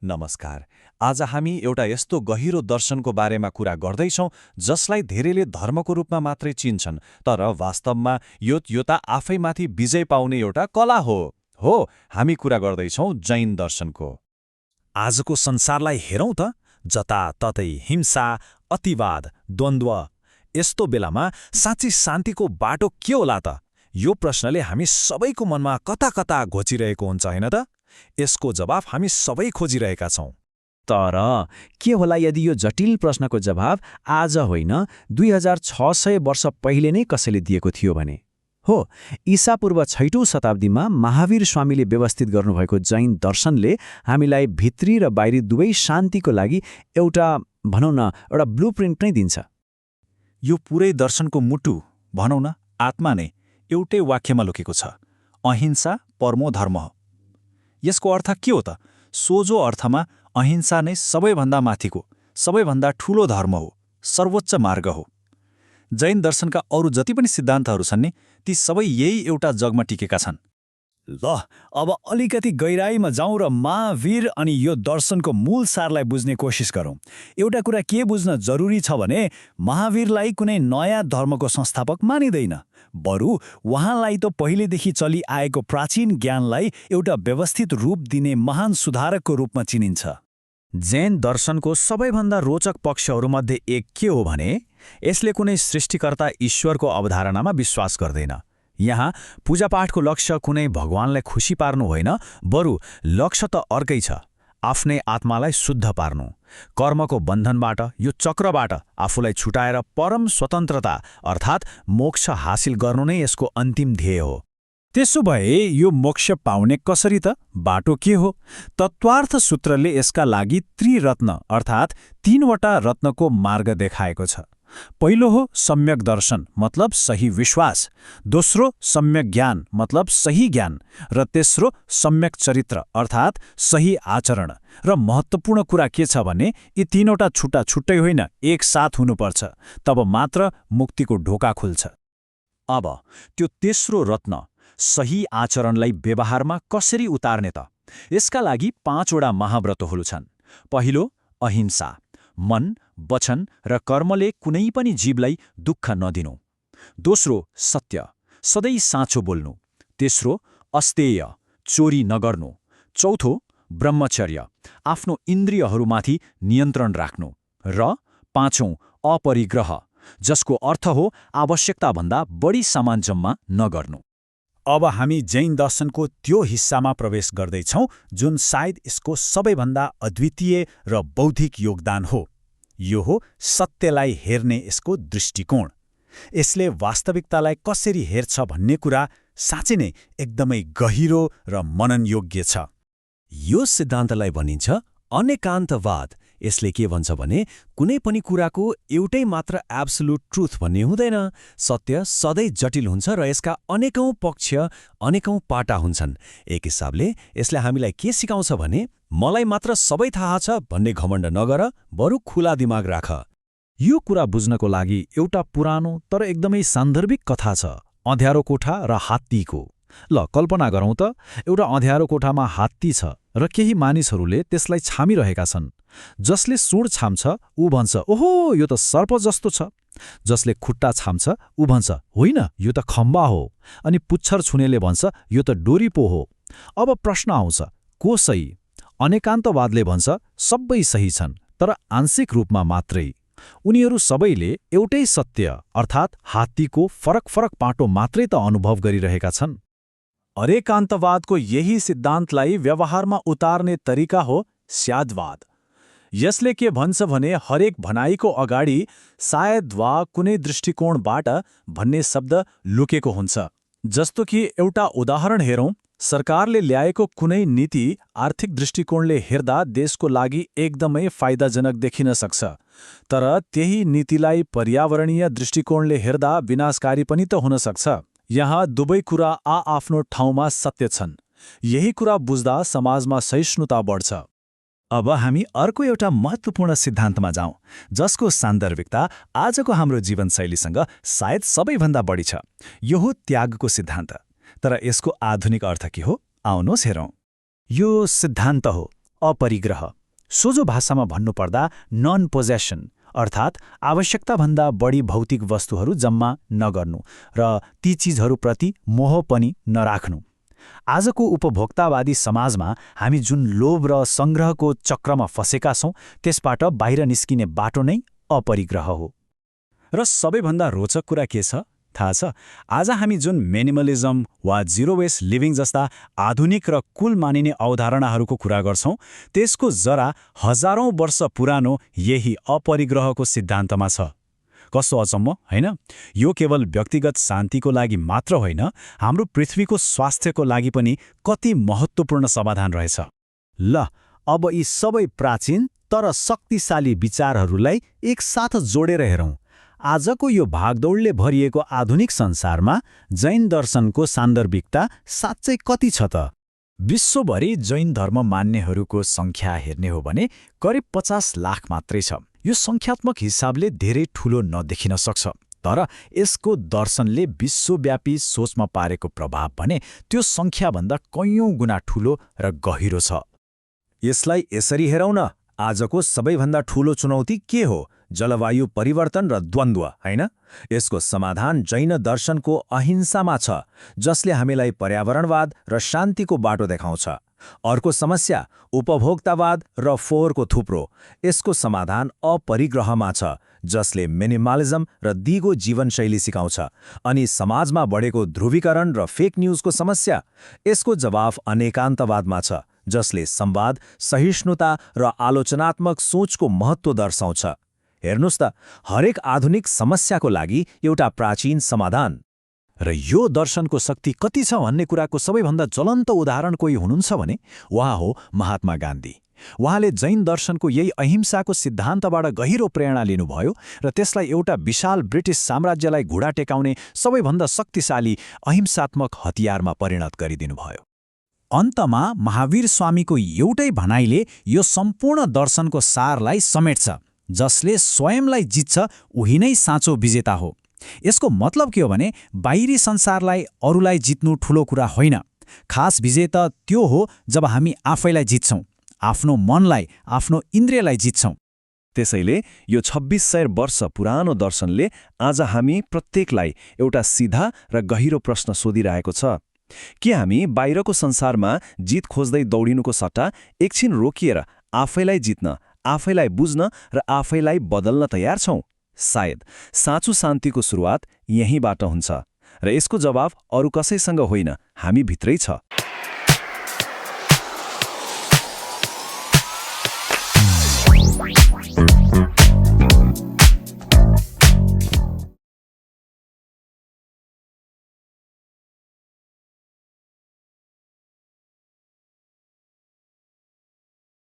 नमस्कार। आज हामी एउटा यस्तो गहिरो दर्शनको बारेमा कुरा गर्दैछौँ जसलाई धेरैले धर्मको रूपमा मात्रै चिन्छन्, तर वास्तवमा यो त आफैमाथि विजय पाउने एउटा कला हो। हामी कुरा गर्दैछौँ जैन दर्शनको। आजको संसारलाई हेरौँ त, जताततै हिंसा, अतिवाद, द्वन्द्व। यस्तो बेलामा साँच्चै शान्तिको बाटो के होला त? यो प्रश्नले हामी सबैको मनमा कता कता घोचिरहेको हुन्छ, होइन त? यसको जवाफ हामी सबै खोजिरहेका छौँ। तर के होला यदि यो जटिल प्रश्नको जवाफ आज होइन 2600 वर्ष पहिले नै कसैले दिएको थियो भने? हो, ईसापूर्व 6औं शताब्दीमा महावीर स्वामीले व्यवस्थित गर्नुभएको जैन दर्शनले हामीलाई भित्री र बाहिरी दुवै शान्तिको लागि एउटा ब्लुप्रिन्ट नै दिन्छ। यो पुरै दर्शनको मुटु, भनौँ न आत्मा नै एउटै वाक्यमा लुकेको छ: अहिंसा परमो धर्म। यसको अर्थ के हो त? सोझो अर्थमा अहिंसा नै सबैभन्दा माथिको, सबैभन्दा ठूलो धर्म हो, सर्वोच्च मार्ग हो। जैन दर्शनका अरू जति पनि सिद्धान्तहरू छन् नि, ती सबै यही एउटा जगमा टिकेका छन्। ल, अब अलिकति गहिराईमा जाउँ र महावीर अनि यो दर्शनको मूल सारलाई बुझ्ने कोसिस गरौँ। एउटा कुरा के बुझ्न जरुरी छ भने महावीरलाई कुनै नयाँ धर्मको संस्थापक मानिँदैन, बरु उहाँलाई त पहिलेदेखि चलिआएको प्राचीन ज्ञानलाई एउटा व्यवस्थित रूप दिने महान सुधारकको रूपमा चिनिन्छ। जैन दर्शनको सबैभन्दा रोचक पक्षहरूमध्ये एक के हो भने यसले कुनै सृष्टिकर्ता ईश्वरको अवधारणामा विश्वास गर्दैन। यहाँ पूजापाठको लक्ष्य कुनै भगवानलाई खुसी पार्नु होइन, बरु लक्ष्य त अर्कै छ: आफ्नै आत्मालाई शुद्ध पार्नु। कर्मको बन्धनबाट, यो चक्रबाट आफूलाई छुटाएर परम स्वतन्त्रता अर्थात् मोक्ष हासिल गर्नु नै यसको अन्तिम ध्येय हो। त्यसो भए यो मोक्ष पाउने कसरी त? बाटो के हो? तत्त्वार्थ सूत्रले यसका लागि त्रिरत्न अर्थात् 3वटा रत्नको मार्ग देखाएको छ। पहिलो हो सम्यक दर्शन, मतलब सही विश्वास। दोस्रो सम्यक ज्ञान, मतलब सही ज्ञान। र तेस्रो सम्यक चरित्र अर्थात् सही आचरण। र महत्त्वपूर्ण कुरा के छ भने यी 3वटा छुट्टा छुट्टै होइन, एकसाथ हुनुपर्छ, तब मात्र मुक्तिको ढोका खुल्छ। अब त्यो तेस्रो रत्न, सही आचरणलाई व्यवहारमा कसरी उतार्ने त? यसका लागि 5वटा महाव्रतहरू छन्। पहिलो अहिंसा, मन, वचन र कर्मले कुनै पनि जीवलाई दुःख नदिनु। दोस्रो सत्य, सधैँ साँचो बोल्नु। तेस्रो अस्तेय, चोरी नगर्नु। चौथो ब्रह्मचर्य, आफ्नो इन्द्रियहरूमाथि नियन्त्रण राख्नु। र 5औं अपरिग्रह, जसको अर्थ हो आवश्यकताभन्दा बढी सामान जम्मा नगर्नु। अब हामी जैन दर्शनको त्यो हिस्सामा प्रवेश गर्दैछौँ जुन सायद यसको सबैभन्दा अद्वितीय र बौद्धिक योगदान हो। यो हो सत्यलाई हेर्ने यसको दृष्टिकोण। यसले वास्तविकतालाई कसरी हेर्छ भन्ने कुरा साँच्चै नै एकदमै गहिरो र मननयोग्य छ। यो सिद्धान्तलाई भनिन्छ अनेकान्तवाद। यसले के भन्छ भने कुनै पनि कुराको एउटै मात्र एब्सोल्युट ट्रुथ भन्ने हुँदैन। सत्य सधैँ जटिल हुन्छ र यसका अनेकौं पक्ष, अनेकौं पाटा हुन्छन्। एक हिसाबले यसले हामीलाई के सिकाउँछ भने मलाई मात्र सबै थाहा छ भन्ने घमण्ड नगर, बरु खुला दिमाग राख। यो कुरा बुझ्नको लागि एउटा पुरानो तर एकदमै सान्दर्भिक कथा छ, अँध्यारो कोठा र हात्तीको। ल कल्पना गरौँ त, एउटा अँध्यारो कोठामा हात्ती छ र केही मानिसहरूले त्यसलाई छामिरहेका छन्। जसले सुँड छाम्छ ऊ भन्छ, ओहो यो त सर्प जस्तो छ। जसले खुट्टा छाम्छ ऊ भन्छ, होइन यो त खम्बा हो। अनि पुच्छर छुनेले भन्छ, यो त डोरी पो हो। अब प्रश्न आउँछ, को सही? अनेकान्तवादले भन्छ सबै सही छन्, तर आंशिक रूपमा मात्रै। उनीहरू सबैले एउटै सत्य अर्थात् हात्तीको फरक फरक पाटो मात्रै त अनुभव गरिरहेका छन्। अनेकान्तवादको यही सिद्धान्तलाई व्यवहारमा उतार्ने तरिका हो स्याद्वाद। यसले के भन्छ भने हरेक भनाइको अगाडि सायद वा कुनै दृष्टिकोणबाट भन्ने शब्द लुकेको हुन्छ। जस्तो कि एउटा उदाहरण हेरौँ, सरकारले ल्याएको कुनै नीति आर्थिक दृष्टिकोणले हेर्दा देशको लागि एकदमै फाइदाजनक देखिन सक्छ, तर त्यही नीतिलाई पर्यावरणीय दृष्टिकोणले हेर्दा विनाशकारी पनि त हुन सक्छ। यहाँ दुवै कुरा आफ्नो ठाउँमा सत्य छन्। यही कुरा बुझ्दा समाजमा सहिष्णुता बढ्छ। अब हामी अर्को एउटा महत्त्वपूर्ण सिद्धान्तमा जाउँ, जसको सान्दर्भिकता आजको हाम्रो जीवनशैलीसँग सायद सबैभन्दा बढी छ। यो हो त्यागको सिद्धान्त। तर यसको आधुनिक अर्थ के हो? आउनुहोस् हेरौँ। यो सिद्धान्त हो अपरिग्रह। सोझो भाषामा भन्नुपर्दा नन पोजेसन, अर्थात् आवश्यकताभन्दा बढी भौतिक वस्तुहरू जम्मा नगर्नु र ती चिजहरूप्रति मोह पनि नराख्नु। आजको उपभोक्तावादी समाजमा हामी जुन लोभ र सङ्ग्रहको चक्रमा फँसेका छौँ त्यसबाट बाहिर निस्किने बाटो नै अपरिग्रह हो। र सबैभन्दा रोचक कुरा के छ थाहा छ? आज हामी जुन मिनिमलिजम वा जिरो वेस्ट लिभिङ जस्ता आधुनिक र कुल मानिने अवधारणाहरूको कुरा गर्छौं, त्यसको जरा हजारौं वर्ष पुरानो यही अपरिग्रहको सिद्धान्तमा छ। कस्तो अचम्म, हैन? यो केवल व्यक्तिगत शान्तिको लागि मात्र होइन, हाम्रो पृथ्वीको स्वास्थ्यको लागि पनि कति महत्त्वपूर्ण समाधान रहेछ। ल, अब यी सबै प्राचीन तर शक्तिशाली विचारहरूलाई एकसाथ जोडेर हेरौँ। आजको यो भागदौडले भरिएको आधुनिक संसारमा जैन दर्शनको सान्दर्भिकता साँच्चै कति छ त? विश्वभरि जैन धर्म मान्नेहरूको सङ्ख्या हेर्ने हो भने करिब 50 लाख मात्रै छ। यो सङ्ख्यात्मक हिसाबले धेरै ठूलो नदेखिन सक्छ, तर यसको दर्शनले विश्वव्यापी सोचमा पारेको प्रभाव भने त्यो सङ्ख्याभन्दा कैयौँ गुणा ठूलो र गहिरो छ। यसलाई यसरी हेरौँ न, आजको सबैभन्दा ठूलो चुनौती के हो? जलवायु परिवर्तन र द्वन्द्व, हैन? यसको समाधान जैन दर्शनको अहिंसामा छ, जसले हामीलाई पर्यावरणवाद र शान्तिको बाटो देखाउँछ। अर्को समस्या उपभोक्तावाद र फोहोरको थुप्रो। यसको समाधान अपरिग्रहमा छ, जसले मिनिमलिजम र दिगो जीवनशैली सिकाउँछ। अनि समाजमा बढेको ध्रुवीकरण र फेक न्यूजको समस्या, यसको जवाफ अनेकान्तवादमा छ, जसले संवाद, सहिष्णुता र आलोचनात्मक सोचको महत्त्व दर्शाउँछ। हेर्नुस् त, हरेक आधुनिक समस्याको लागि एउटा प्राचीन समाधान। र यो दर्शनको शक्ति कति छ भन्ने कुराको सबैभन्दा ज्वलन्त उदाहरण कोही हुनुहुन्छ भने उहाँ हो महात्मा गान्धी। उहाँले जैन दर्शनको यही अहिंसाको सिद्धान्तबाट गहिरो प्रेरणा लिनुभयो र त्यसलाई एउटा विशाल ब्रिटिस साम्राज्यलाई घुँडा टेकाउने सबैभन्दा शक्तिशाली अहिंसात्मक हतियारमा परिणत गरिदिनुभयो। अन्तमा महावीर स्वामीको एउटै भनाइले यो सम्पूर्ण दर्शनको सारलाई समेट्छ, जसले स्वयंलाई जित्छ उही नै साँचो विजेता हो। यसको मतलब के हो भने बाहिरी संसारलाई अरूलाई जित्नु ठूलो कुरा होइन। खास विजय त त्यो हो जब हामी आफैलाई जित्छौँ, आफ्नो मनलाई, आफ्नो इन्द्रियलाई जित्छौँ। त्यसैले यो 2600 वर्ष पुरानो दर्शनले आज हामी प्रत्येकलाई एउटा सिधा र गहिरो प्रश्न सोधिरहेको छ। के हामी बाहिरको संसारमा जित खोज्दै दौडिनुको सट्टा एकछिन रोकिएर आफैलाई जित्न, आफैलाई बुझ्न र आफैलाई बदल्न तयार छौँ? सायद साँचो शान्तिको सुरुवात यहीँबाट हुन्छ र यसको जवाफ अरू कसैसँग होइन, हामी भित्रै छ।